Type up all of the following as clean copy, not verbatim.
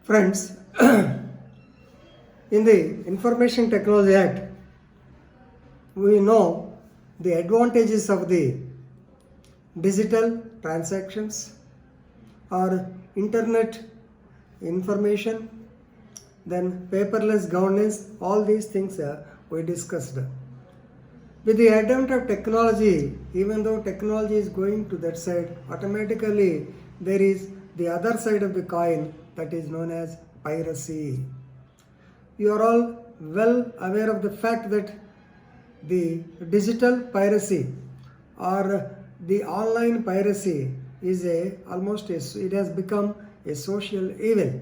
Friends, in the Information Technology Act, we know the advantages of the digital transactions or internet information, then paperless governance, all these things we discussed. With the advent of technology, even though technology is going to that side, automatically there is the other side of the coin that is known as piracy. You are all well aware of the fact that the digital piracy or the online piracy is it has become a social evil.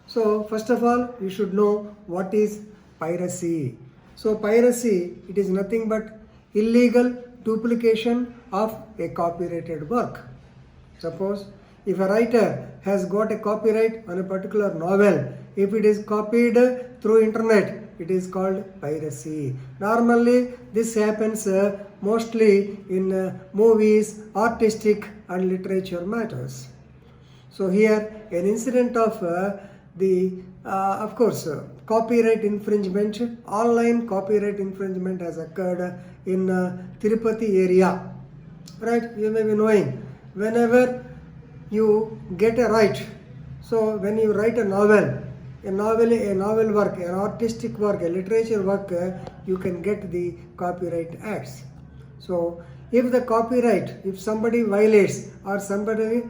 So first of all, you should know what is piracy. So piracy, it is nothing but illegal duplication of a copyrighted work. Suppose if a writer has got a copyright on a particular novel, if it is copied through internet, it is called piracy. Normally this happens mostly in movies, artistic and literature matters. So here an incident of copyright infringement, online copyright infringement has occurred in Tirupati area. Right, you may be knowing, whenever you get a right, so when you write a novel work, an artistic work, a literature work, you can get the copyright acts. So if the copyright, if somebody violates or somebody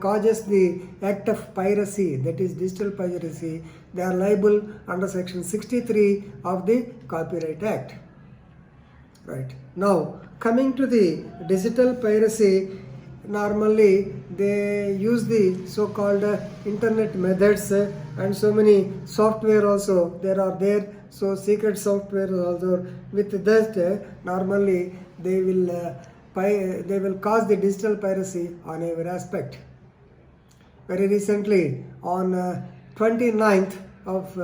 causes the act of piracy, that is digital piracy, they are liable under section 63 of the Copyright Act. Right. Now coming to the digital piracy, normally they use the so-called internet methods and so many software also there. So secret software also. With that, normally they will cause the digital piracy on every aspect. Very recently, on 29th of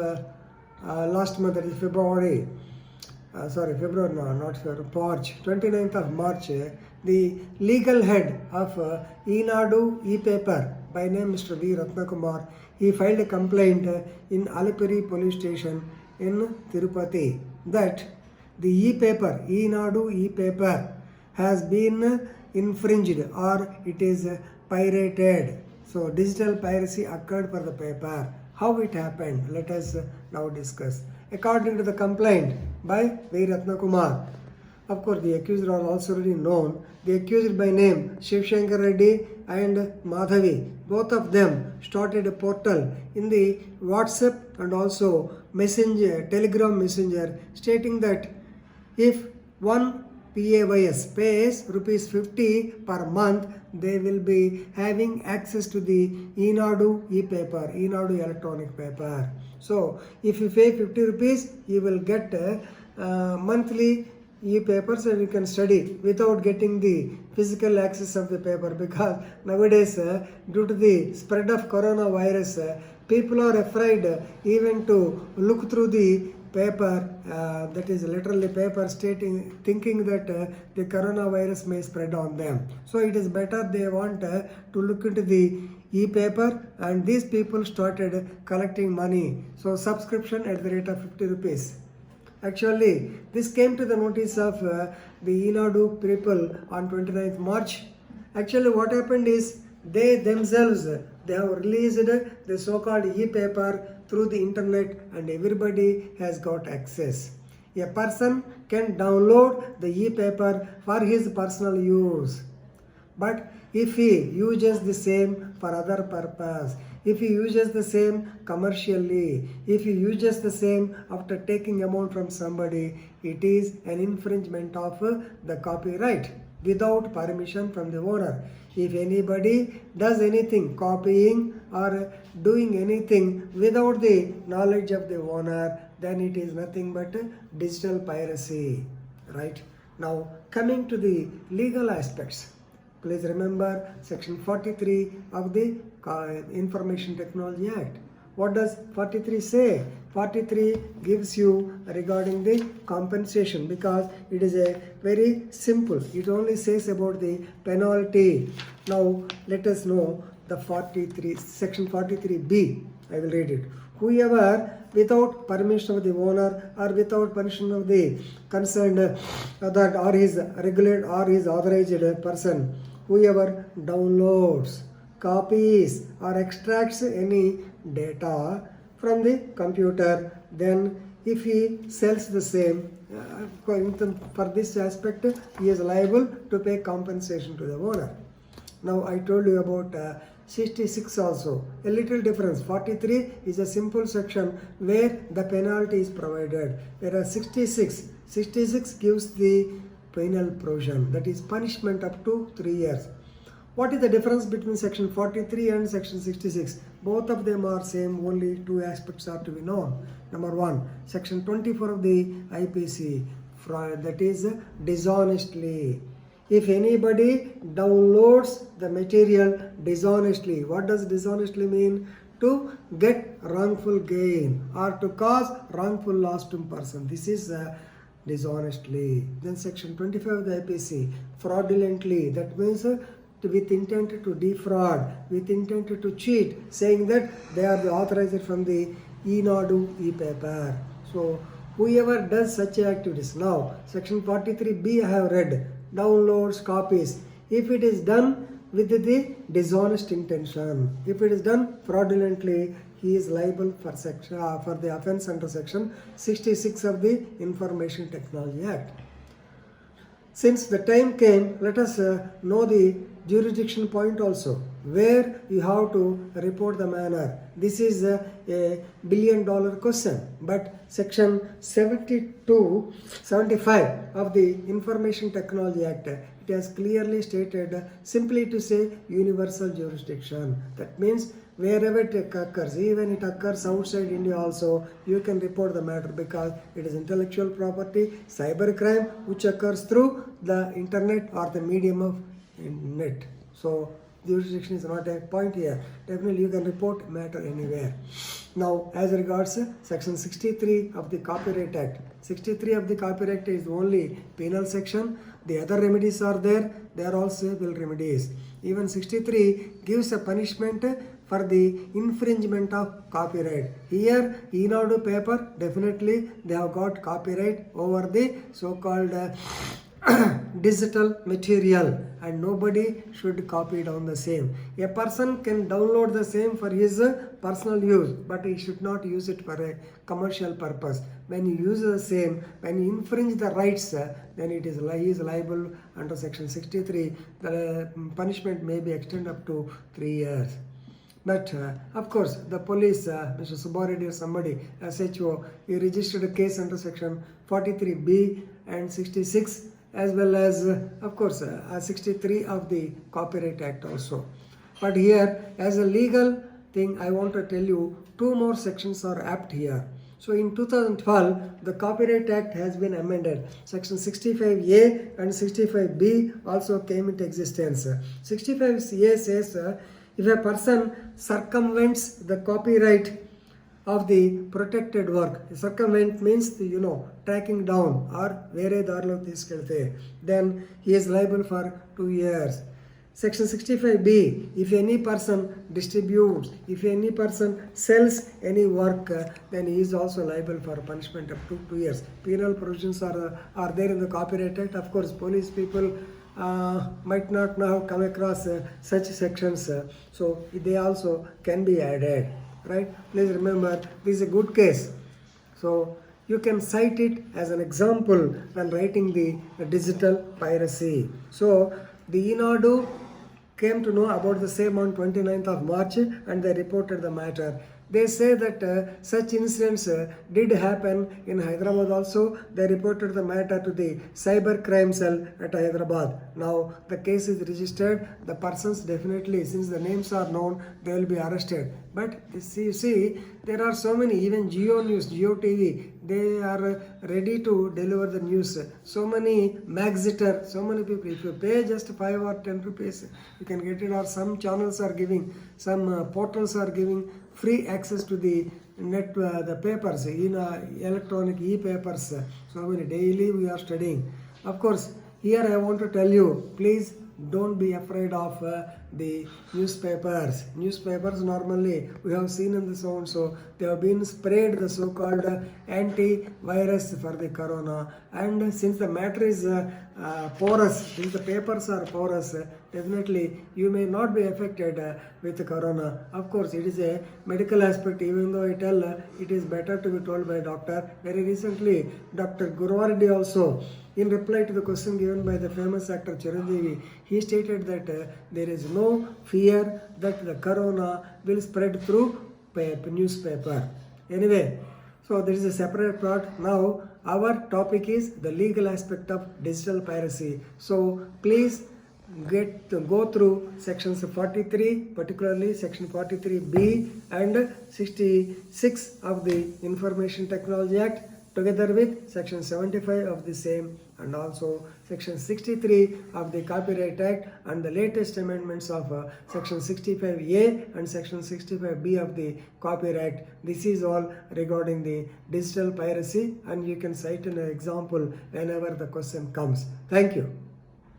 last month, that is February, March, 29th of March, the legal head of Enadu e-paper by name Mr. V. Ratnakumar, he filed a complaint in Alipuri police station in Tirupati that the e-paper, Enadu e-paper, has been infringed or it is pirated. So digital piracy occurred for the paper. How it happened? Let us now discuss. According to the complaint by V. Ratnakumar, of course the accused are also already known. The accused by name Shiv Shankar Reddy and Madhavi, both of them started a portal in the WhatsApp and also Telegram messenger, stating that if one PAYS pays rupees 50 per month, they will be having access to the Enadu e-paper, Enadu electronic paper. So if you pay 50 rupees, you will get monthly e-papers and you can study without getting the physical access of the paper, because nowadays due to the spread of coronavirus, people are afraid even to look through the paper, that is literally paper, thinking that the coronavirus may spread on them. So it is better, they want to look into the e-paper, and these people started collecting money. So subscription at the rate of 50 rupees. Actually, this came to the notice of the Enadu people on 29th March. Actually, what happened is they themselves, they have released the so-called e-paper through the internet and everybody has got access. A person can download the e-paper for his personal use. But if he uses the same for other purpose, if he uses the same commercially, if he uses the same after taking amount from somebody, it is an infringement of the copyright without permission from the owner. If anybody does anything, copying or doing anything without the knowledge of the owner, then it is nothing but digital piracy. Right? Now coming to the legal aspects. Please remember section 43 of the Information Technology Act. What does 43 say? 43 gives you regarding the compensation, because it is a very simple. It only says about the penalty. Now let us know the section 43B. I will read it. Whoever, without permission of the owner or without permission of the concerned that or his regulated or his authorized person, whoever downloads, copies or extracts any data from the computer, then if he sells the same, for this aspect, he is liable to pay compensation to the owner. Now I told you about 66 also. A little difference. 43 is a simple section where the penalty is provided, whereas 66 gives the penal provision, that is punishment up to 3 years. What is the difference between section 43 and section 66? Both of them are same, only two aspects are to be known. Number one, section 24 of the IPC, that is dishonestly. If anybody downloads the material dishonestly, what does dishonestly mean? To get wrongful gain or to cause wrongful loss to person. This is dishonestly. Then section 25 of the IPC, fraudulently. That means with intent to defraud, with intent to cheat, saying that they are the authorized from the e-nadu e-paper. So whoever does such activities, now section 43b I have read, downloads, copies, if it is done with the dishonest intention, if it is done fraudulently, he is liable for the offense under section 66 of the Information Technology Act. Since the time came, let us know the jurisdiction point also, where you have to report the manner. This is a $1 billion question, but section 75 of the Information Technology Act, it has clearly stated simply to say universal jurisdiction. That means wherever it occurs, even it occurs outside India also, you can report the matter because it is intellectual property, cybercrime which occurs through the internet or the medium of net. So jurisdiction is not a point here. Definitely you can report matter anywhere. Now as regards section 63 of the Copyright Act. 63 of the Copyright Act is only penal section. The other remedies are there. They are all civil remedies. Even 63 gives a punishment for the infringement of copyright. Here, e-nadu paper, definitely they have got copyright over the so-called digital material, and nobody should copy down the same. A person can download the same for his personal use, but he should not use it for a commercial purpose. When you use the same, when you infringe the rights, then he is liable under section 63. The punishment may be extended up to 3 years. But of course, the police, Mr. Subbareddy or somebody, SHO, he registered a case under section 43B and 66, as well as, of course, 63 of the Copyright Act also. But here, as a legal thing, I want to tell you, two more sections are apt here. So in 2012, the Copyright Act has been amended. Section 65A and 65B also came into existence. 65A says, if a person circumvents the copyright of the protected work, circumvent means tracking down or vere darlo tiskelte, then he is liable for 2 years. Section 65B, if any person distributes, if any person sells any work, then he is also liable for punishment up to 2 years. Penal provisions are there in the Copyright Act. Of course, police people might not now come across such sections, so they also can be added, right? Please remember, this is a good case, so you can cite it as an example when writing the digital piracy. So the e-nadu came to know about the same on 29th of March and they reported the matter. They say that such incidents did happen in Hyderabad also. They reported the matter to the cyber crime cell at Hyderabad. Now the case is registered. The persons definitely, since the names are known, they will be arrested. But you see, there are so many, even Geo News, Geo TV, they are ready to deliver the news. So many Magzitter, so many people. If you pay just 5 or 10 rupees, you can get it. Or some channels are giving, some portals are giving free access to the net, the papers, electronic e-papers. So many daily we are studying. Of course, here I want to tell you, please don't be afraid of the newspapers. Newspapers normally we have seen in the so they have been sprayed the so-called anti-virus for the corona, and since the matter is porous, since the papers are porous, definitely you may not be affected with corona. Of course, it is a medical aspect, even though it is better to be told by doctor. Very recently, Dr. Gurwardi also, in reply to the question given by the famous actor Chiranjeevi, he stated that there is no fear that the corona will spread through newspaper. Anyway, so there is a separate part. Now our topic is the legal aspect of digital piracy. So please go through sections 43, particularly section 43B and 66 of the Information Technology Act, together with section 75 of the same, and also section 63 of the Copyright Act and the latest amendments of section 65A and section 65B of the Copyright. This is all regarding the digital piracy, and you can cite an example whenever the question comes. Thank you.